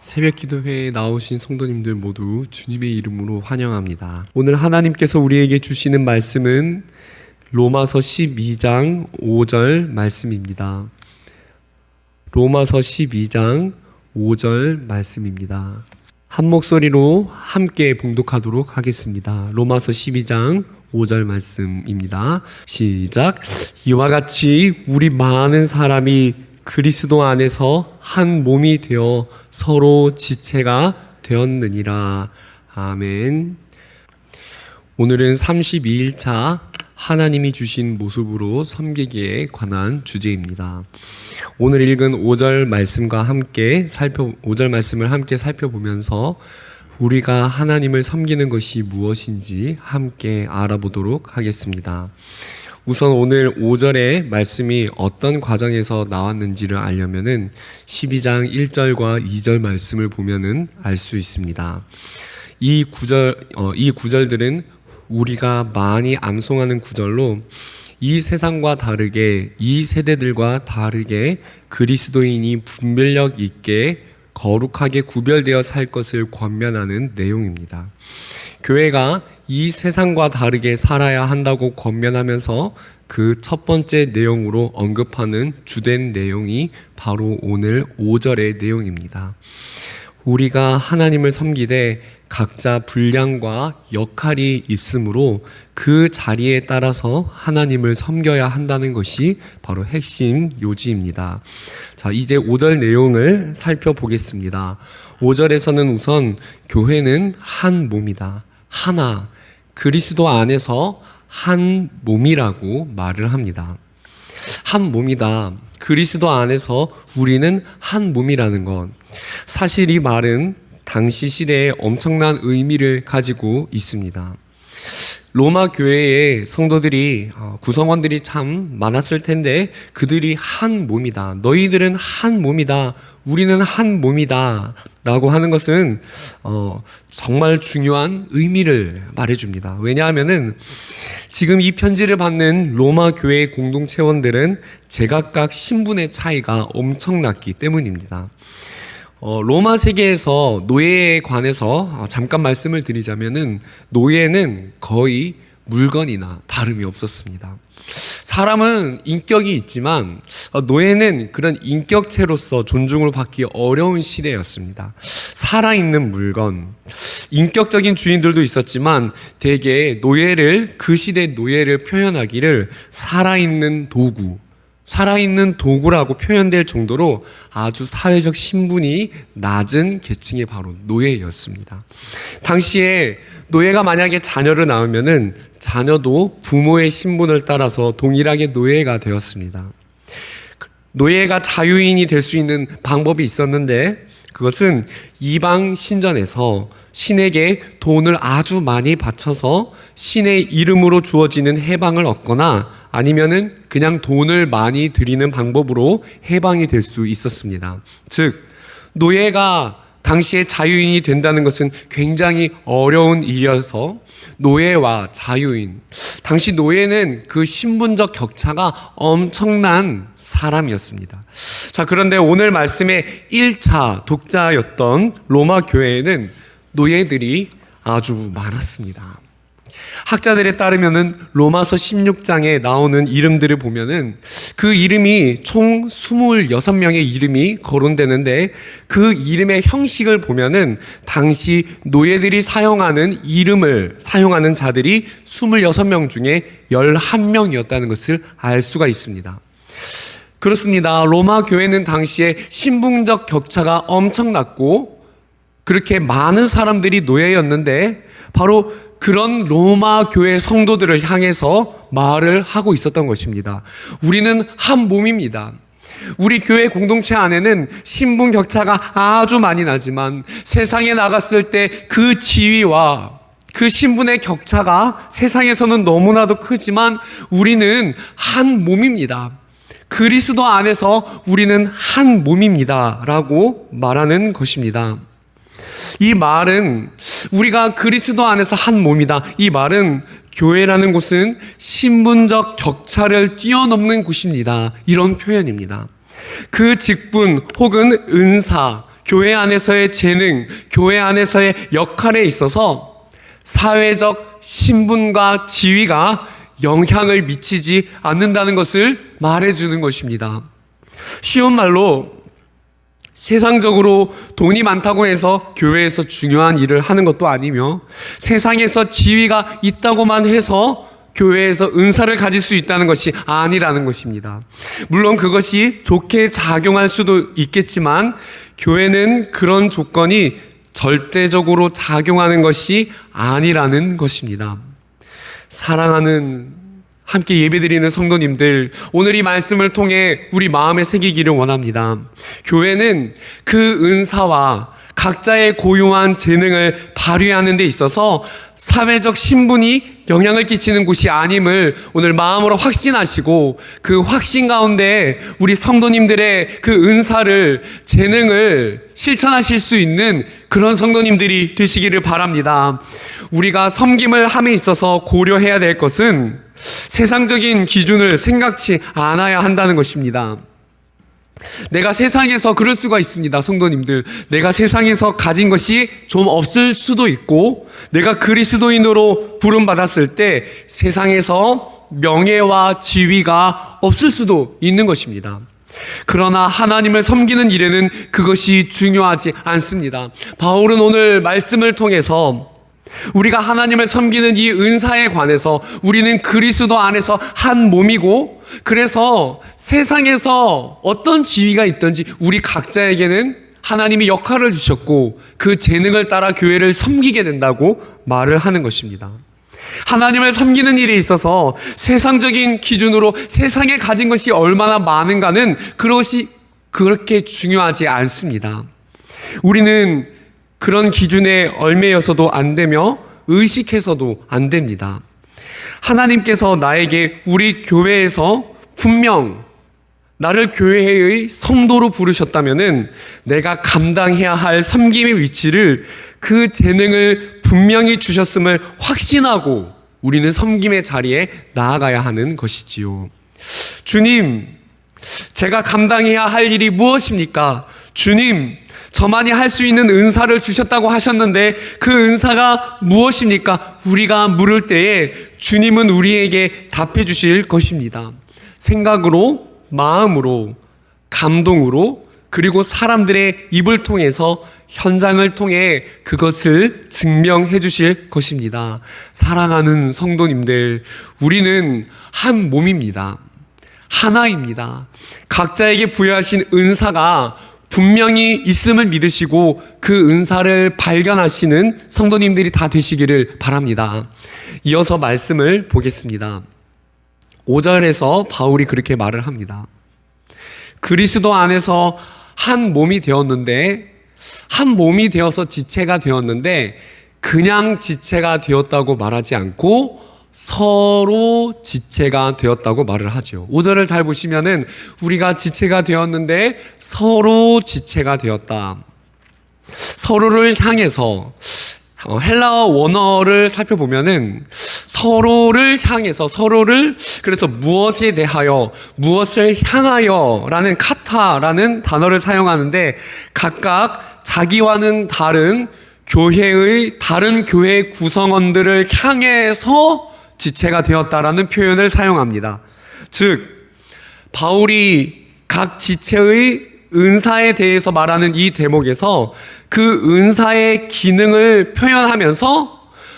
새벽 기도회에 나오신 성도님들 모두 주님의 이름으로 환영합니다. 오늘 하나님께서 우리에게 주시는 말씀은 로마서 12장 5절 말씀입니다. 로마서 12장 5절 말씀입니다. 한 목소리로 함께 봉독하도록 하겠습니다. 로마서 12장 5절 말씀입니다. 시작. 이와 같이 우리 많은 사람이 그리스도 안에서 한 몸이 되어 서로 지체가 되었느니라. 아멘. 오늘은 32일차 하나님이 주신 모습으로 섬기기에 관한 주제입니다. 오늘 읽은 5절 말씀과 함께 5절 말씀을 함께 살펴보면서 우리가 하나님을 섬기는 것이 무엇인지 함께 알아보도록 하겠습니다. 우선 오늘 5절의 말씀이 어떤 과정에서 나왔는지를 알려면은 12장 1절과 2절 말씀을 보면은 알 수 있습니다. 이 구절들은 우리가 많이 암송하는 구절로 이 세상과 다르게, 이 세대들과 다르게 그리스도인이 분별력 있게 거룩하게 구별되어 살 것을 권면하는 내용입니다. 교회가 이 세상과 다르게 살아야 한다고 권면하면서 그 첫 번째 내용으로 언급하는 주된 내용이 바로 오늘 5절의 내용입니다. 우리가 하나님을 섬기되 각자 분량과 역할이 있으므로 그 자리에 따라서 하나님을 섬겨야 한다는 것이 바로 핵심 요지입니다. 자, 이제 5절 내용을 살펴보겠습니다. 5절에서는 우선 교회는 한 몸이다. 하나, 그리스도 안에서 한 몸이라고 말을 합니다. 한 몸이다. 그리스도 안에서 우리는 한 몸이라는 것. 사실 이 말은 당시 시대에 엄청난 의미를 가지고 있습니다. 로마 교회의 성도들이, 구성원들이 참 많았을 텐데 그들이 한 몸이다. 너희들은 한 몸이다. 우리는 한 몸이다. 라고 하는 것은 정말 중요한 의미를 말해줍니다. 왜냐하면은 지금 이 편지를 받는 로마 교회의 공동체원들은 제각각 신분의 차이가 엄청났기 때문입니다. 로마 세계에서 노예에 관해서 잠깐 말씀을 드리자면은 노예는 거의 물건이나 다름이 없었습니다. 사람은 인격이 있지만 노예는 그런 인격체로서 존중을 받기 어려운 시대였습니다. 살아있는 물건, 인격적인 주인들도 있었지만 대개 그 시대 노예를 표현하기를 살아있는 도구, 살아있는 도구라고 표현될 정도로 아주 사회적 신분이 낮은 계층이 바로 노예였습니다. 당시에 노예가 만약에 자녀를 낳으면은 자녀도 부모의 신분을 따라서 동일하게 노예가 되었습니다. 노예가 자유인이 될 수 있는 방법이 있었는데 그것은 이방 신전에서 신에게 돈을 아주 많이 바쳐서 신의 이름으로 주어지는 해방을 얻거나 아니면은 그냥 돈을 많이 드리는 방법으로 해방이 될 수 있었습니다. 즉, 노예가 당시에 자유인이 된다는 것은 굉장히 어려운 일이어서 노예와 자유인, 당시 노예는 그 신분적 격차가 엄청난 사람이었습니다. 자, 그런데 오늘 말씀의 1차 독자였던 로마 교회에는 노예들이 아주 많았습니다. 학자들에 따르면은 로마서 16장에 나오는 이름들을 보면은 그 이름이 총 26명의 이름이 거론되는데 그 이름의 형식을 보면은 당시 노예들이 사용하는 이름을 사용하는 자들이 26명 중에 11명이었다는 것을 알 수가 있습니다. 그렇습니다. 로마 교회는 당시에 신분적 격차가 엄청났고 그렇게 많은 사람들이 노예였는데 바로 그런 로마 교회 성도들을 향해서 말을 하고 있었던 것입니다. 우리는 한 몸입니다. 우리 교회 공동체 안에는 신분 격차가 아주 많이 나지만 세상에 나갔을 때 그 지위와 그 신분의 격차가 세상에서는 너무나도 크지만 우리는 한 몸입니다. 그리스도 안에서 우리는 한 몸입니다. 라고 말하는 것입니다. 이 말은 우리가 그리스도 안에서 한 몸이다. 이 말은 교회라는 곳은 신분적 격차를 뛰어넘는 곳입니다. 이런 표현입니다. 그 직분 혹은 은사, 교회 안에서의 재능, 교회 안에서의 역할에 있어서 사회적 신분과 지위가 영향을 미치지 않는다는 것을 말해주는 것입니다. 쉬운 말로 세상적으로 돈이 많다고 해서 교회에서 중요한 일을 하는 것도 아니며 세상에서 지위가 있다고만 해서 교회에서 은사를 가질 수 있다는 것이 아니라는 것입니다. 물론 그것이 좋게 작용할 수도 있겠지만 교회는 그런 조건이 절대적으로 작용하는 것이 아니라는 것입니다. 사랑하는 함께 예배드리는 성도님들, 오늘 이 말씀을 통해 우리 마음에 새기기를 원합니다. 교회는 그 은사와 각자의 고유한 재능을 발휘하는 데 있어서 사회적 신분이 영향을 끼치는 곳이 아님을 오늘 마음으로 확신하시고 그 확신 가운데 우리 성도님들의 그 은사를, 재능을 실천하실 수 있는 그런 성도님들이 되시기를 바랍니다. 우리가 섬김을 함에 있어서 고려해야 될 것은 세상적인 기준을 생각지 않아야 한다는 것입니다. 내가 세상에서 그럴 수가 있습니다. 성도님들, 내가 세상에서 가진 것이 좀 없을 수도 있고 내가 그리스도인으로 부름받았을 때 세상에서 명예와 지위가 없을 수도 있는 것입니다. 그러나 하나님을 섬기는 일에는 그것이 중요하지 않습니다. 바울은 오늘 말씀을 통해서 우리가 하나님을 섬기는 이 은사에 관해서 우리는 그리스도 안에서 한 몸이고, 그래서 세상에서 어떤 지위가 있든지 우리 각자에게는 하나님이 역할을 주셨고 그 재능을 따라 교회를 섬기게 된다고 말을 하는 것입니다. 하나님을 섬기는 일에 있어서 세상적인 기준으로 세상에 가진 것이 얼마나 많은가는 그것이 그렇게 중요하지 않습니다. 우리는 그런 기준에 얽매여서도 안 되며 의식해서도 안 됩니다. 하나님께서 나에게 우리 교회에서 분명 나를 교회의 성도로 부르셨다면은 내가 감당해야 할 섬김의 위치를, 그 재능을 분명히 주셨음을 확신하고 우리는 섬김의 자리에 나아가야 하는 것이지요. 주님, 제가 감당해야 할 일이 무엇입니까? 주님, 저만이 할 수 있는 은사를 주셨다고 하셨는데 그 은사가 무엇입니까? 우리가 물을 때에 주님은 우리에게 답해 주실 것입니다. 생각으로, 마음으로, 감동으로, 그리고 사람들의 입을 통해서, 현장을 통해 그것을 증명해 주실 것입니다. 사랑하는 성도님들, 우리는 한 몸입니다. 하나입니다. 각자에게 부여하신 은사가 분명히 있음을 믿으시고 그 은사를 발견하시는 성도님들이 다 되시기를 바랍니다. 이어서 말씀을 보겠습니다. 5절에서 바울이 그렇게 말을 합니다. 그리스도 안에서 한 몸이 되었는데, 한 몸이 되어서 지체가 되었는데 그냥 지체가 되었다고 말하지 않고 서로 지체가 되었다고 말을 하죠. 5절을 잘 보시면은 우리가 지체가 되었는데 서로 지체가 되었다. 서로를 향해서, 헬라어 원어를 살펴보면은 서로를 향해서, 서로를, 그래서 무엇에 대하여, 무엇을 향하여 라는 카타라는 단어를 사용하는데 각각 자기와는 다른 교회의 다른 교회 구성원들을 향해서 지체가 되었다라는 표현을 사용합니다. 즉, 바울이 각 지체의 은사에 대해서 말하는 이 대목에서 그 은사의 기능을 표현하면서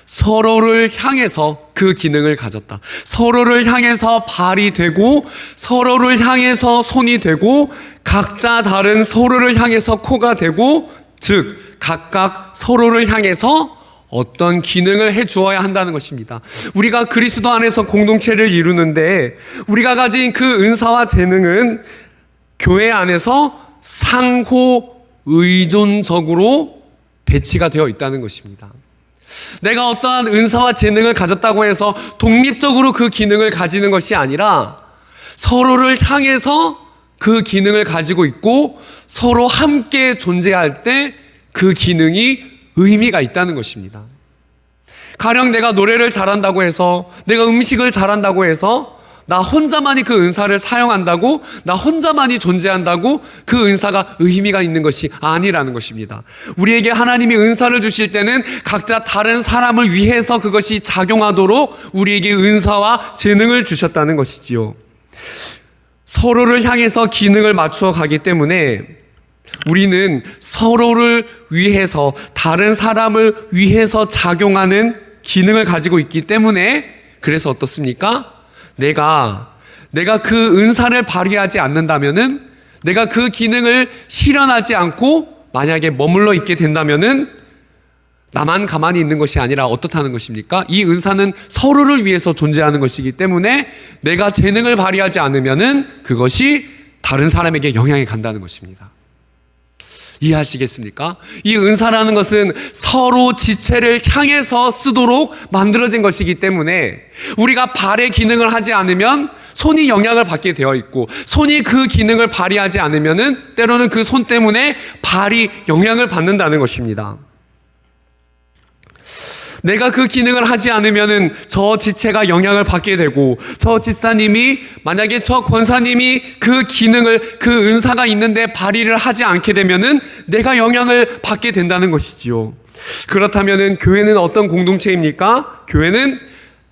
서로를 향해서 그 기능을 가졌다. 서로를 향해서 발이 되고, 서로를 향해서 손이 되고, 각자 다른 서로를 향해서 코가 되고, 즉 각각 서로를 향해서 어떤 기능을 해 주어야 한다는 것입니다. 우리가 그리스도 안에서 공동체를 이루는데 우리가 가진 그 은사와 재능은 교회 안에서 상호 의존적으로 배치가 되어 있다는 것입니다. 내가 어떠한 은사와 재능을 가졌다고 해서 독립적으로 그 기능을 가지는 것이 아니라 서로를 향해서 그 기능을 가지고 있고 서로 함께 존재할 때 그 기능이 의미가 있다는 것입니다. 가령 내가 노래를 잘한다고 해서, 내가 음식을 잘한다고 해서 나 혼자만이 그 은사를 사용한다고, 나 혼자만이 존재한다고 그 은사가 의미가 있는 것이 아니라는 것입니다. 우리에게 하나님이 은사를 주실 때는 각자 다른 사람을 위해서 그것이 작용하도록 우리에게 은사와 재능을 주셨다는 것이지요. 서로를 향해서 기능을 맞추어 가기 때문에 우리는 서로를 위해서, 다른 사람을 위해서 작용하는 기능을 가지고 있기 때문에, 그래서 어떻습니까? 내가 그 은사를 발휘하지 않는다면은, 내가 그 기능을 실현하지 않고 만약에 머물러 있게 된다면은 나만 가만히 있는 것이 아니라 어떻다는 것입니까? 이 은사는 서로를 위해서 존재하는 것이기 때문에 내가 재능을 발휘하지 않으면은 그것이 다른 사람에게 영향이 간다는 것입니다. 이해하시겠습니까? 이 은사라는 것은 서로 지체를 향해서 쓰도록 만들어진 것이기 때문에 우리가 발의 기능을 하지 않으면 손이 영향을 받게 되어 있고, 손이 그 기능을 발휘하지 않으면은 때로는 그 손 때문에 발이 영향을 받는다는 것입니다. 내가 그 기능을 하지 않으면은 저 지체가 영향을 받게 되고, 저 집사님이, 만약에 저 권사님이 그 기능을, 그 은사가 있는데 발휘를 하지 않게 되면은 내가 영향을 받게 된다는 것이지요. 그렇다면은 교회는 어떤 공동체입니까? 교회는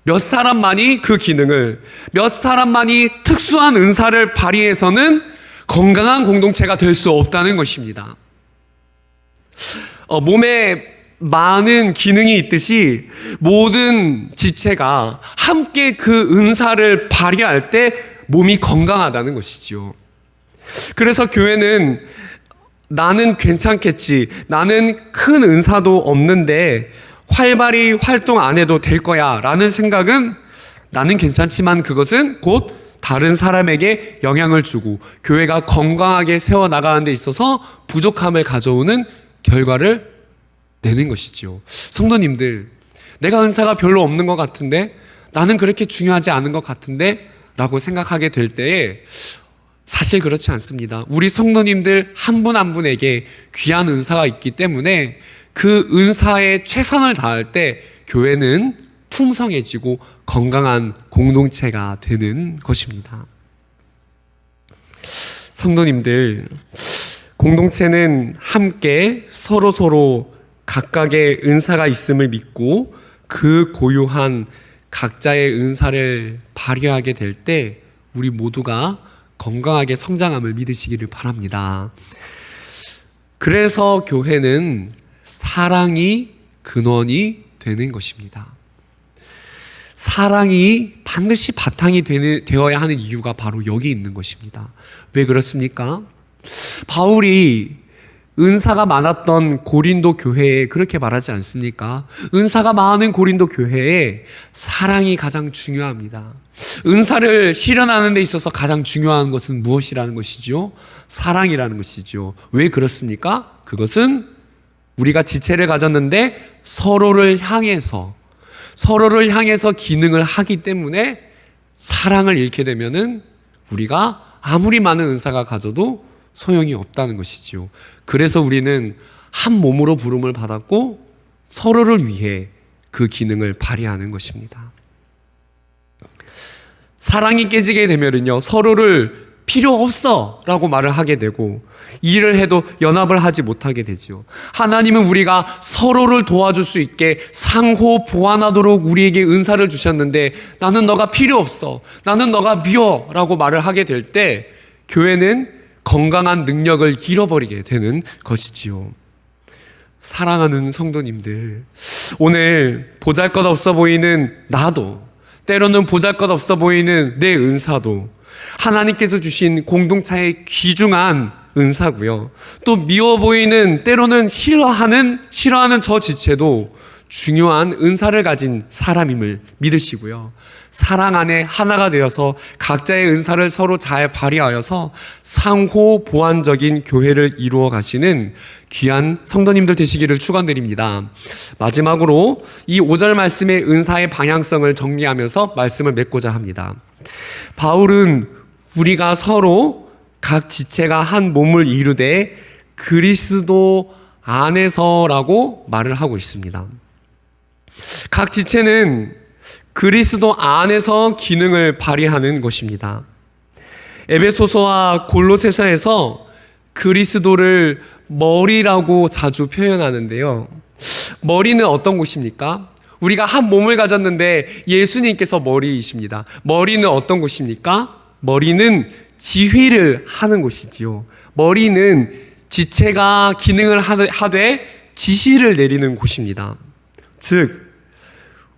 몇 사람만이 그 기능을, 몇 사람만이 특수한 은사를 발휘해서는 건강한 공동체가 될 수 없다는 것입니다. 몸에 많은 기능이 있듯이 모든 지체가 함께 그 은사를 발휘할 때 몸이 건강하다는 것이지요. 그래서 교회는 나는 괜찮겠지, 나는 큰 은사도 없는데 활발히 활동 안 해도 될 거야 라는 생각은, 나는 괜찮지만 그것은 곧 다른 사람에게 영향을 주고 교회가 건강하게 세워나가는 데 있어서 부족함을 가져오는 결과를 내는 것이지요. 성도님들, 내가 은사가 별로 없는 것 같은데, 나는 그렇게 중요하지 않은 것 같은데 라고 생각하게 될 때에 사실 그렇지 않습니다. 우리 성도님들 한 분 한 분에게 귀한 은사가 있기 때문에 그 은사에 최선을 다할 때 교회는 풍성해지고 건강한 공동체가 되는 것입니다. 성도님들, 공동체는 함께 서로 각각의 은사가 있음을 믿고 그 고유한 각자의 은사를 발휘하게 될 때 우리 모두가 건강하게 성장함을 믿으시기를 바랍니다. 그래서 교회는 사랑이 근원이 되는 것입니다. 사랑이 반드시 바탕이 되어야 하는 이유가 바로 여기 있는 것입니다. 왜 그렇습니까? 바울이 은사가 많았던 고린도 교회에 그렇게 말하지 않습니까? 은사가 많은 고린도 교회에 사랑이 가장 중요합니다. 은사를 실현하는 데 있어서 가장 중요한 것은 무엇이라는 것이죠? 사랑이라는 것이죠. 왜 그렇습니까? 그것은 우리가 지체를 가졌는데 서로를 향해서 기능을 하기 때문에 사랑을 잃게 되면은 우리가 아무리 많은 은사가 가져도 소용이 없다는 것이지요. 그래서 우리는 한 몸으로 부름을 받았고 서로를 위해 그 기능을 발휘하는 것입니다. 사랑이 깨지게 되면은요, 서로를 필요 없어 라고 말을 하게 되고 일을 해도 연합을 하지 못하게 되죠. 하나님은 우리가 서로를 도와줄 수 있게 상호 보완하도록 우리에게 은사를 주셨는데 나는 너가 필요 없어, 나는 너가 미워 라고 말을 하게 될 때 교회는 건강한 능력을 잃어버리게 되는 것이지요. 사랑하는 성도님들, 오늘 보잘것없어 보이는 나도, 때로는 보잘것없어 보이는 내 은사도 하나님께서 주신 공동체의 귀중한 은사고요. 또 미워 보이는, 때로는 싫어하는 저 지체도 중요한 은사를 가진 사람임을 믿으시고요. 사랑 안에 하나가 되어서 각자의 은사를 서로 잘 발휘하여서 상호 보완적인 교회를 이루어 가시는 귀한 성도님들 되시기를 축원드립니다. 마지막으로 이 5절 말씀의 은사의 방향성을 정리하면서 말씀을 맺고자 합니다. 바울은 우리가 서로 각 지체가 한 몸을 이루되 그리스도 안에서라고 말을 하고 있습니다. 각 지체는 그리스도 안에서 기능을 발휘하는 것입니다. 에베소서와 골로새서에서 그리스도를 머리라고 자주 표현하는데요. 머리는 어떤 곳입니까? 우리가 한 몸을 가졌는데 예수님께서 머리이십니다. 머리는 어떤 곳입니까? 머리는 지휘를 하는 곳이지요. 머리는 지체가 기능을 하되 지시를 내리는 곳입니다. 즉,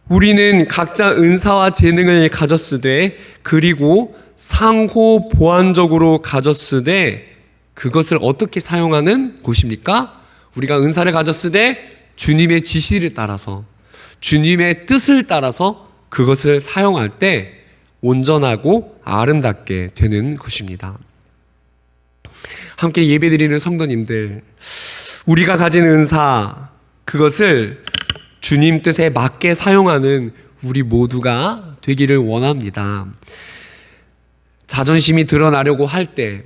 우리는 각자 은사와 재능을 가졌으되 그리고 상호 보완적으로 가졌으되 그것을 어떻게 사용하는 곳입니까? 우리가 은사를 가졌으되 주님의 지시를 따라서 주님의 뜻을 따라서 그것을 사용할 때 온전하고 아름답게 되는 것입니다. 함께 예배드리는 성도님들, 우리가 가진 은사, 그것을 주님 뜻에 맞게 사용하는 우리 모두가 되기를 원합니다. 자존심이 드러나려고 할 때,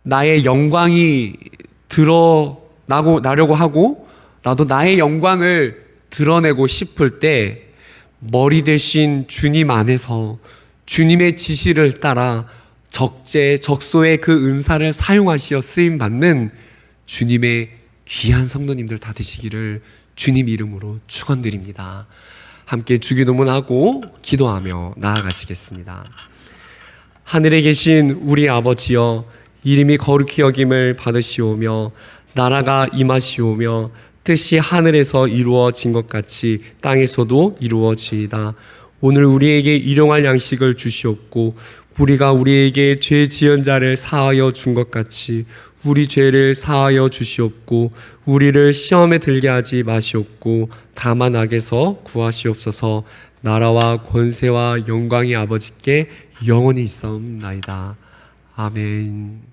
나의 영광이 드러나려고 하고 나도 나의 영광을 드러내고 싶을 때 머리 대신 주님 안에서 주님의 지시를 따라 적소의 그 은사를 사용하시어 쓰임받는 주님의 귀한 성도님들 다 되시기를 주님 이름으로 축원드립니다. 함께 주기도문하고 기도하며 나아가시겠습니다. 하늘에 계신 우리 아버지여, 이름이 거룩히 여김을 받으시오며 나라가 임하시오며 뜻이 하늘에서 이루어진 것 같이 땅에서도 이루어지이다. 오늘 우리에게 일용할 양식을 주시옵고 우리가 우리에게 죄 지은 자를 사하여 준 것 같이 우리 죄를 사하여 주시옵고 우리를 시험에 들게 하지 마시옵고 다만 악에서 구하시옵소서. 나라와 권세와 영광이 아버지께 영원히 있사옵나이다. 아멘.